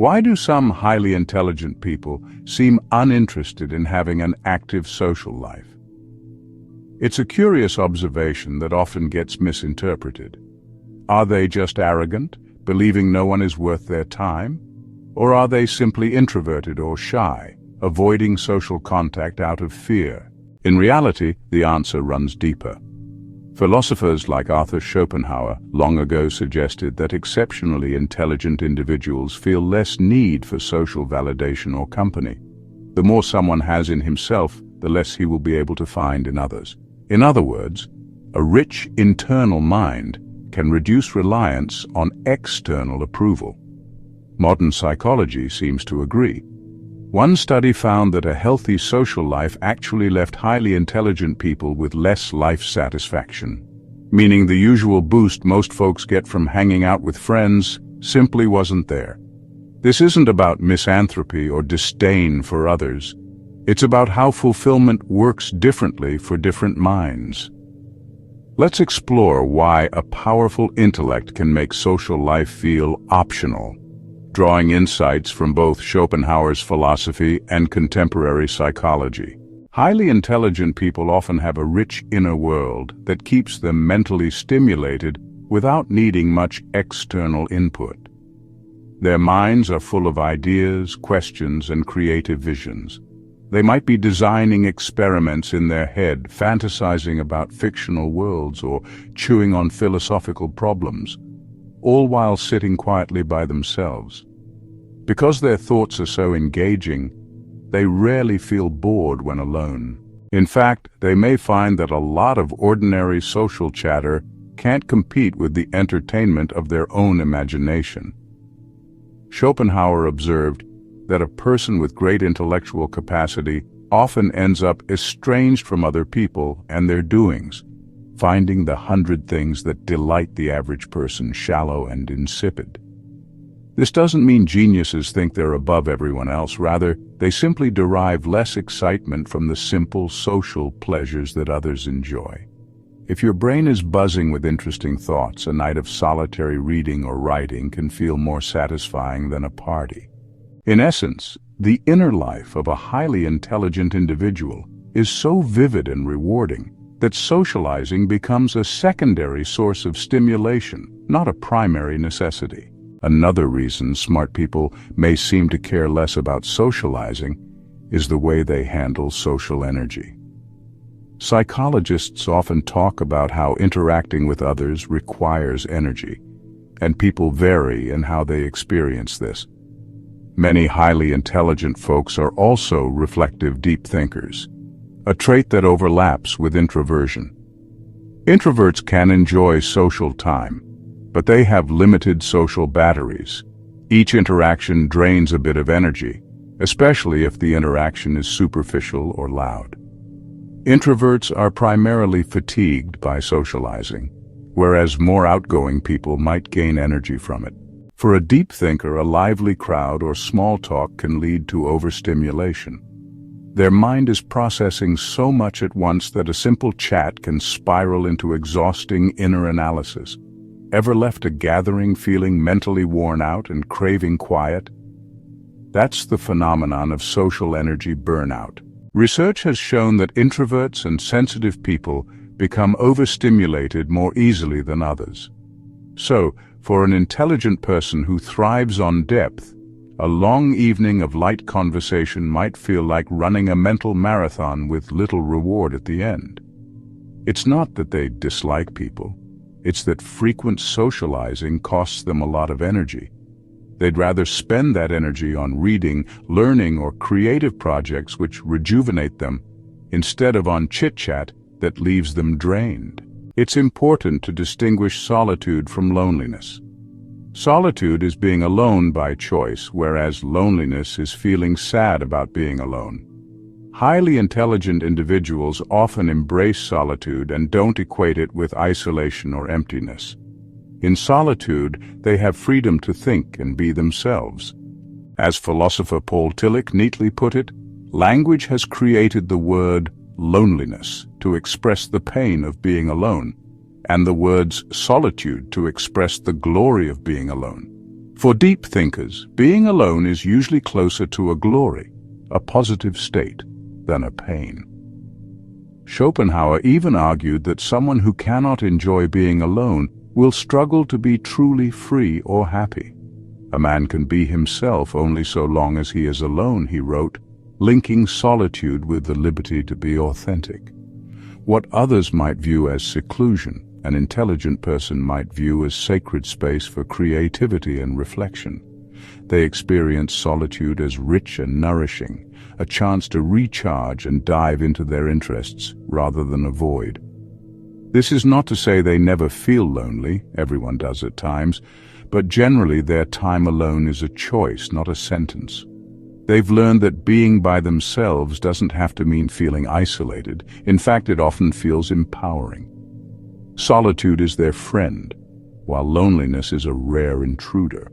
Why do some highly intelligent people seem uninterested in having an active social life? It's a curious observation that often gets misinterpreted. Are they just arrogant, believing no one is worth their time? Or are they simply introverted or shy, avoiding social contact out of fear? In reality, the answer runs deeper. Philosophers like Arthur Schopenhauer long ago suggested that exceptionally intelligent individuals feel less need for social validation or company. The more someone has in himself, the less he will be able to find in others. In other words, a rich internal mind can reduce reliance on external approval. Modern psychology seems to agree. One study found that a healthy social life actually left highly intelligent people with less life satisfaction, meaning the usual boost most folks get from hanging out with friends simply wasn't there. This isn't about misanthropy or disdain for others. It's about how fulfillment works differently for different minds. Let's explore why a powerful intellect can make social life feel optional, drawing insights from both Schopenhauer's philosophy and contemporary psychology. Highly intelligent people often have a rich inner world that keeps them mentally stimulated without needing much external input. Their minds are full of ideas, questions, and creative visions. They might be designing experiments in their head, fantasizing about fictional worlds, or chewing on philosophical problems, all while sitting quietly by themselves. Because their thoughts are so engaging, they rarely feel bored when alone. In fact, they may find that a lot of ordinary social chatter can't compete with the entertainment of their own imagination. Schopenhauer observed that a person with great intellectual capacity often ends up estranged from other people and their doings, finding the 100 things that delight the average person shallow and insipid. This doesn't mean geniuses think they're above everyone else. Rather, they simply derive less excitement from the simple social pleasures that others enjoy. If your brain is buzzing with interesting thoughts, a night of solitary reading or writing can feel more satisfying than a party. In essence, the inner life of a highly intelligent individual is so vivid and rewarding that socializing becomes a secondary source of stimulation, not a primary necessity. Another reason smart people may seem to care less about socializing is the way they handle social energy. Psychologists often talk about how interacting with others requires energy, and people vary in how they experience this. Many highly intelligent folks are also reflective deep thinkers, a trait that overlaps with introversion. Introverts can enjoy social time, but they have limited social batteries. Each interaction drains a bit of energy, especially if the interaction is superficial or loud. Introverts are primarily fatigued by socializing, whereas more outgoing people might gain energy from it. For a deep thinker, a lively crowd or small talk can lead to overstimulation. Their mind is processing so much at once that a simple chat can spiral into exhausting inner analysis. Ever left a gathering feeling mentally worn out and craving quiet? That's the phenomenon of social energy burnout. Research has shown that introverts and sensitive people become overstimulated more easily than others. So, for an intelligent person who thrives on depth, a long evening of light conversation might feel like running a mental marathon with little reward at the end. It's not that they dislike people. It's that frequent socializing costs them a lot of energy. They'd rather spend that energy on reading, learning, or creative projects which rejuvenate them, instead of on chit-chat that leaves them drained. It's important to distinguish solitude from loneliness. Solitude is being alone by choice, whereas loneliness is feeling sad about being alone. Highly intelligent individuals often embrace solitude and don't equate it with isolation or emptiness. In solitude, they have freedom to think and be themselves. As philosopher Paul Tillich neatly put it, language has created the word loneliness to express the pain of being alone, and the words solitude to express the glory of being alone. For deep thinkers, being alone is usually closer to a glory, a positive state, than a pain. Schopenhauer even argued that someone who cannot enjoy being alone will struggle to be truly free or happy. A man can be himself only so long as he is alone, he wrote, linking solitude with the liberty to be authentic. What others might view as seclusion, an intelligent person might view as sacred space for creativity and reflection. They experience solitude as rich and nourishing, a chance to recharge and dive into their interests rather than avoid. This is not to say they never feel lonely, everyone does at times, but generally their time alone is a choice, not a sentence. They've learned that being by themselves doesn't have to mean feeling isolated. In fact, it often feels empowering. Solitude is their friend, while loneliness is a rare intruder.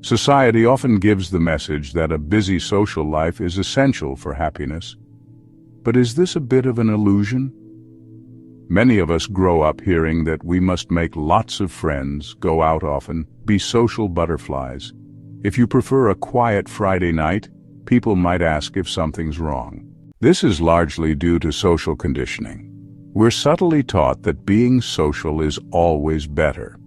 Society often gives the message that a busy social life is essential for happiness. But is this a bit of an illusion? Many of us grow up hearing that we must make lots of friends, go out often, be social butterflies. If you prefer a quiet Friday night, people might ask if something's wrong. This is largely due to social conditioning. We're subtly taught that being social is always better.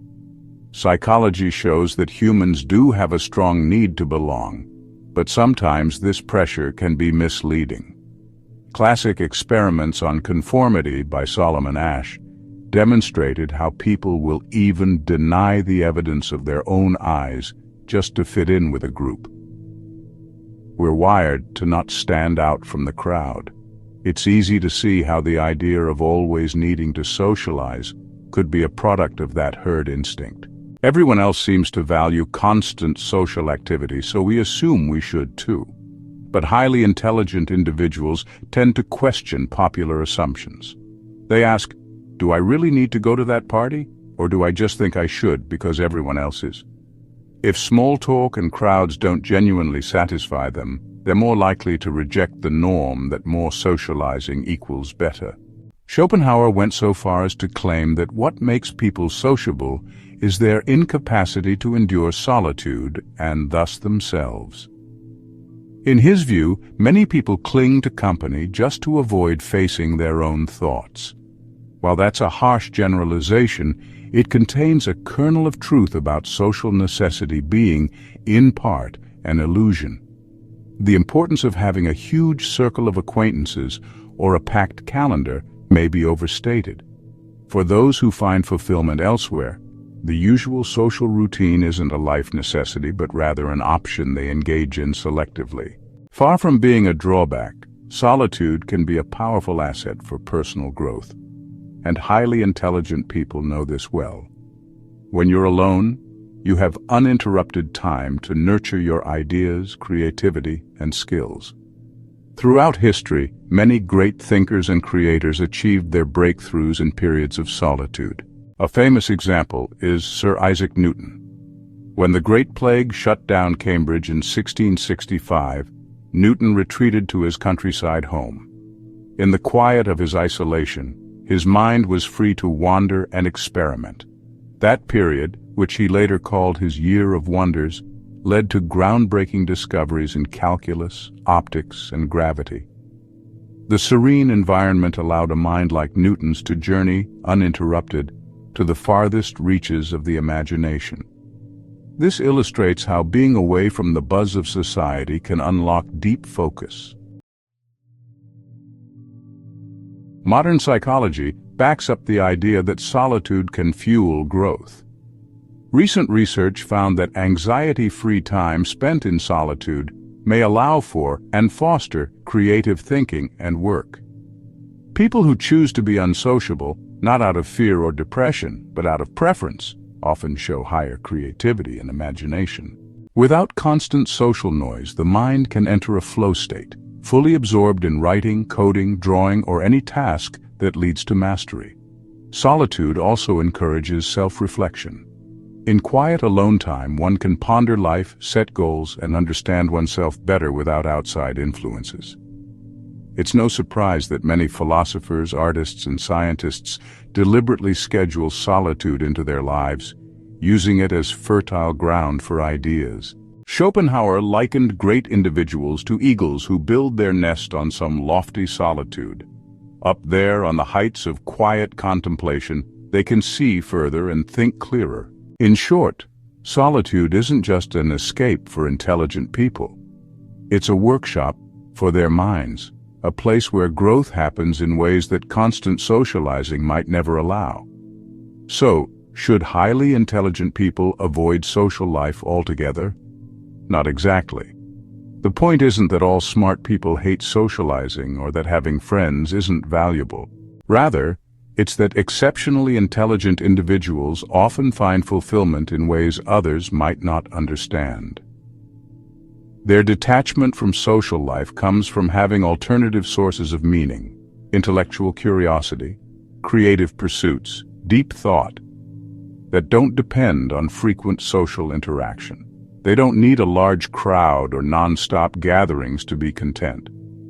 Psychology shows that humans do have a strong need to belong, but sometimes this pressure can be misleading. Classic experiments on conformity by Solomon Asch demonstrated how people will even deny the evidence of their own eyes just to fit in with a group. We're wired to not stand out from the crowd. It's easy to see how the idea of always needing to socialize could be a product of that herd instinct. Everyone else seems to value constant social activity, so we assume we should too. But highly intelligent individuals tend to question popular assumptions. They ask, do I really need to go to that party, or do I just think I should because everyone else is? If small talk and crowds don't genuinely satisfy them, they're more likely to reject the norm that more socializing equals better. Schopenhauer went so far as to claim that what makes people sociable is their incapacity to endure solitude and thus themselves. In his view, many people cling to company just to avoid facing their own thoughts. While that's a harsh generalization, it contains a kernel of truth about social necessity being, in part, an illusion. The importance of having a huge circle of acquaintances or a packed calendar may be overstated. For those who find fulfillment elsewhere, the usual social routine isn't a life necessity but rather an option they engage in selectively. Far from being a drawback, solitude can be a powerful asset for personal growth. And highly intelligent people know this well. When you're alone, you have uninterrupted time to nurture your ideas, creativity, and skills. Throughout history, many great thinkers and creators achieved their breakthroughs in periods of solitude. A famous example is Sir Isaac Newton. When the Great Plague shut down Cambridge in 1665, Newton retreated to his countryside home. In the quiet of his isolation, his mind was free to wander and experiment. That period, which he later called his Year of Wonders, led to groundbreaking discoveries in calculus, optics, and gravity. The serene environment allowed a mind like Newton's to journey, uninterrupted, to the farthest reaches of the imagination. This illustrates how being away from the buzz of society can unlock deep focus. Modern psychology backs up the idea that solitude can fuel growth. Recent research found that anxiety-free time spent in solitude may allow for and foster creative thinking and work. People who choose to be unsociable, not out of fear or depression, but out of preference, often show higher creativity and imagination. Without constant social noise, the mind can enter a flow state, fully absorbed in writing, coding, drawing, or any task that leads to mastery. Solitude also encourages self-reflection. In quiet alone time, one can ponder life, set goals, and understand oneself better without outside influences. It's no surprise that many philosophers, artists, and scientists deliberately schedule solitude into their lives, using it as fertile ground for ideas. Schopenhauer likened great individuals to eagles who build their nest on some lofty solitude. Up there on the heights of quiet contemplation, they can see further and think clearer. In short, solitude isn't just an escape for intelligent people. It's a workshop for their minds, a place where growth happens in ways that constant socializing might never allow. So, should highly intelligent people avoid social life altogether? Not exactly. The point isn't that all smart people hate socializing or that having friends isn't valuable. Rather, it's that exceptionally intelligent individuals often find fulfillment in ways others might not understand. Their detachment from social life comes from having alternative sources of meaning, intellectual curiosity, creative pursuits, deep thought, that don't depend on frequent social interaction. They don't need a large crowd or non-stop gatherings to be content.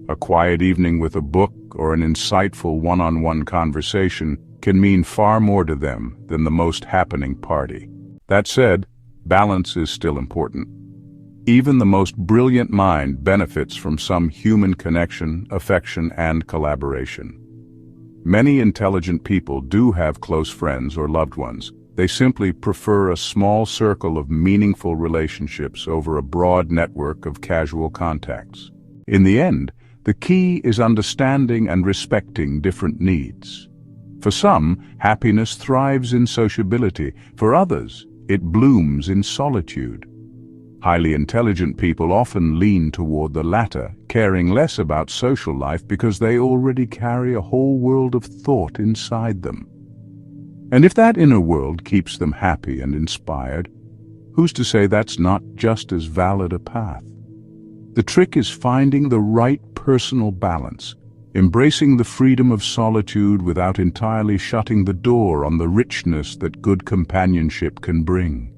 A quiet evening with a book or an insightful one-on-one conversation can mean far more to them than the most happening party. That said, balance is still important. Even the most brilliant mind benefits from some human connection, affection, and collaboration. Many intelligent people do have close friends or loved ones. They simply prefer a small circle of meaningful relationships over a broad network of casual contacts. In the end, the key is understanding and respecting different needs. For some, happiness thrives in sociability. For others, it blooms in solitude. Highly intelligent people often lean toward the latter, caring less about social life because they already carry a whole world of thought inside them. And if that inner world keeps them happy and inspired, who's to say that's not just as valid a path? The trick is finding the right personal balance, embracing the freedom of solitude without entirely shutting the door on the richness that good companionship can bring.